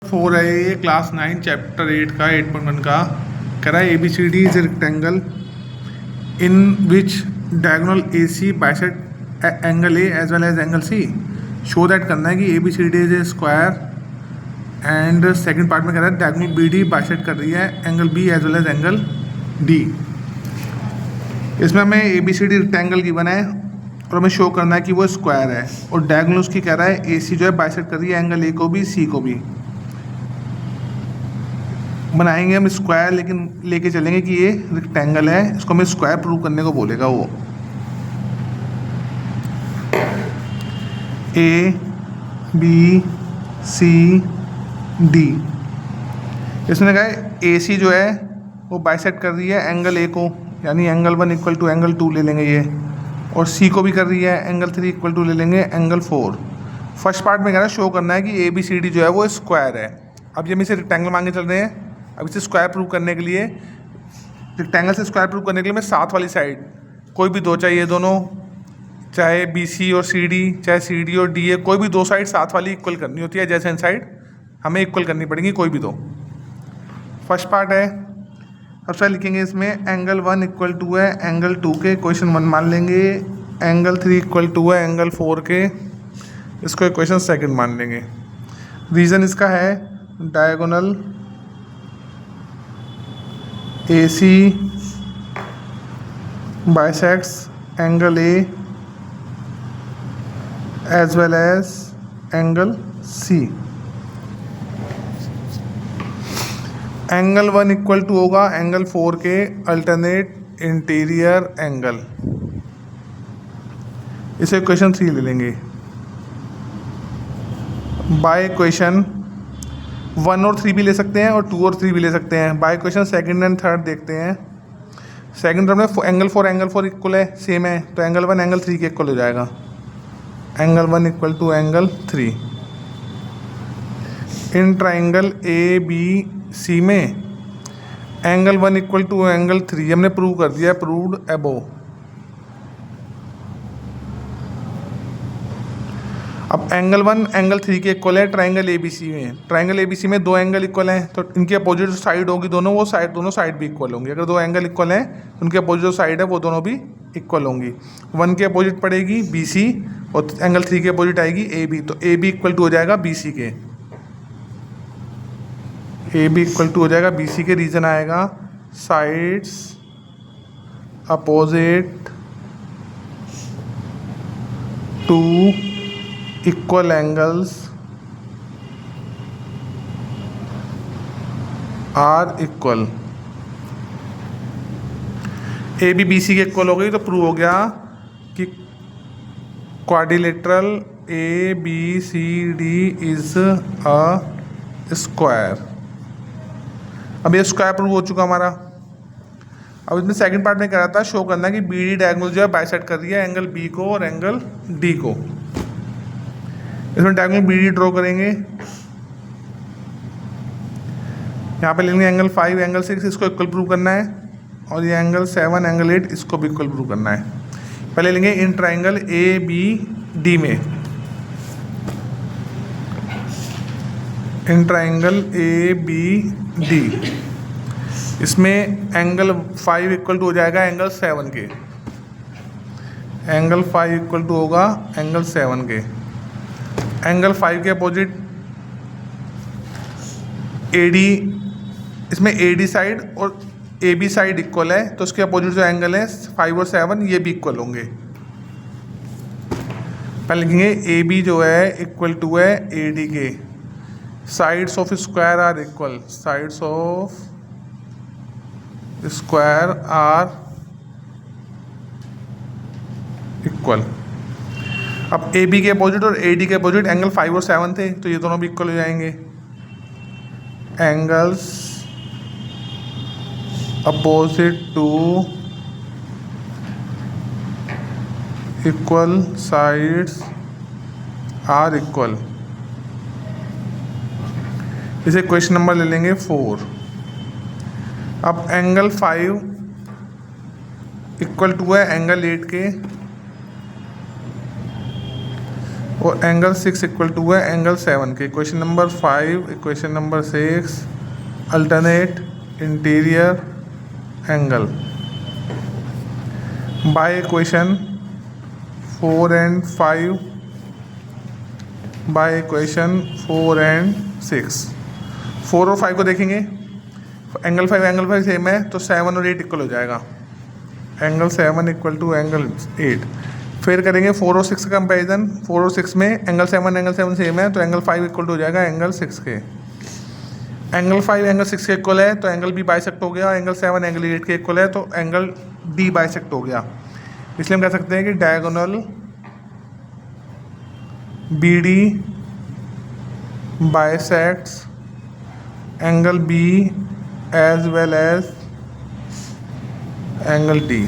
4 है ये class 9 chapter 8 का 8.1 का कह रहा है ABCD is a rectangle in which diagonal AC bisect angle A as well as angle C। Show that करना है कि ABCD is a square and second part में कह रहा है डायगोनल BD बाइसेक्ट कर रही है angle B as well as angle D। इसमें हमें ABCD रेक्टेंगल की बना है और हमें शो करना है कि वो स्क्वायर है और डायगोनल उसकी कह रहा है AC जो है बाइसेक्ट कर रही है एंगल A को भी C को भी। बनाएंगे हम स्क्वायर लेकिन लेके चलेंगे कि ये रेक्टेंगल है, इसको हमें स्क्वायर प्रूव करने को बोलेगा वो। A B C D इसमें कहा है AC जो है वो बाइसेक्ट कर रही है एंगल A को, यानी एंगल 1 इक्वल टू एंगल 2 ले लेंगे ये, और C को भी कर रही है एंगल 3 इक्वल टू ले लेंगे एंगल 4। फर्स्ट पार्ट में कह रहा है शो करना है कि ABCD जो है वो स्क्वायर है। अब ये हम इसे रेक्टेंगल मांगे चल रहे हैं। अब इसे स्क्वायर प्रूव करने के लिए, रेक्टेंगल से स्क्वायर प्रूव करने के लिए मैं साथ वाली साइड कोई भी दो चाहिए, दोनों चाहे BC और CD, चाहे CD और DA, कोई भी दो साइड साथ वाली इक्वल करनी होती है। जैसे इन साइड हमें इक्वल करनी पड़ेगी कोई भी दो। फर्स्ट पार्ट है, सबसे लिखेंगे इसमें एंगल 1 इक्वल टू है एंगल 2 के, इक्वेशन 1 मान लेंगे। एंगल 3 इक्वल टू है एंगल 4 के, इसको इक्वेशन सेकंड मान लेंगे। रीज़न इसका है diagonal AC bisects angle A as well as angle C। Angle 1 equal to होगा एंगल 4 के अल्टरनेट इंटीरियर एंगल, इसे इक्वेशन 3 ले लेंगे। बाय इक्वेशन 1 और 3 भी ले सकते हैं और 2 और 3 भी ले सकते हैं। By equation second and third देखते हैं। सेकंड टर्म में एंगल 4 इक्वल है, सेम है, तो एंगल 1 एंगल 3 के इक्वल हो जाएगा। Angle 1 equal to angle 3। In triangle ABC में एंगल 1 इक्वल टू एंगल 3 हमने प्रूव कर दिया, प्रूव्ड अबोव। अब एंगल 1 एंगल 3 के इक्वल है ट्राइंगल ABC में। ट्राइंगल ABC में दो एंगल इक्वल हैं, तो इनकी अपोजिट साइड होगी दोनों, वो साइड दोनों साइड भी इक्वल होंगी। अगर दो एंगल इक्वल हैं तो उनकी अपोजिट जो साइड है वो दोनों भी इक्वल होंगी। 1 के अपोजिट पड़ेगी BC और एंगल 3 के अपोजिट आएगी AB, तो AB इक्वल टू हो जाएगा BC के। AB इक्वल टू हो जाएगा BC के। रीजन आएगा sides opposite to equal angles are equal. AB BC के इक्वल हो गई तो प्रूव हो गया कि quadrilateral ABCD is a square. अब ये स्क्वायर प्रूव हो चुका हमारा। अब इसमें सेकंड पार्ट में कह रहा था शो करना कि BD डायगोनल जो है बाइसेक्ट कर रही है एंगल B को और एंगल D को। इसमें डायगोनल BD ड्रॉ करेंगे। यहाँ पे लेंगे एंगल 5 एंगल 6, इसको इक्वल प्रूव करना है, और ये एंगल 7 एंगल 8 इसको भी इक्वल प्रूव करना है। पहले लेंगे इन ट्राइंगल ABD में, इन ट्राइंगल ABD इसमें एंगल 5 इक्वल टू हो जाएगा एंगल 7 के। एंगल 5 इक्वल टू होगा एंगल 7 के। एंगल 5 के अपोजिट AD, इसमें AD साइड और AB साइड इक्वल है, तो उसके अपोजिट जो एंगल है 5 और 7 ये भी इक्वल होंगे। पहले लिखेंगे AB जो है इक्वल टू है AD के। Sides of square are equal, sides of square are equal. अब AB के अपोजिट और AD के अपोजिट एंगल 5 और 7 थे, तो ये दोनों भी इक्वल हो जाएंगे। Angles opposite to equal sides are equal. इसे क्वेश्चन नंबर ले लेंगे 4। अब एंगल 5 इक्वल टू है एंगल 8 के, फॉर एंगल 6 इक्वल टू है एंगल 7 के। Equation number 5, equation number 6, alternate interior angle by equation 4 and 5, by equation 4 and 6। 4 और 5 को देखेंगे, एंगल 5 सेम है तो 7 और 8 इक्वल हो जाएगा, एंगल 7 इक्वल टू एंगल 8। फिर करेंगे 4 और 6 का कंपेरिजन, 4 और 6 में एंगल 7 सेम है तो एंगल 5 इक्वल टू हो जाएगा एंगल 6 के। एंगल 5 एंगल 6 के इक्वल है तो एंगल बी बाइसेक्ट हो गया, एंगल 7 एंगल 8 के इक्वल है तो एंगल डी बाइसेक्ट हो गया। इसलिए हम कह सकते हैं कि diagonal B D bisects angle B as well as angle D.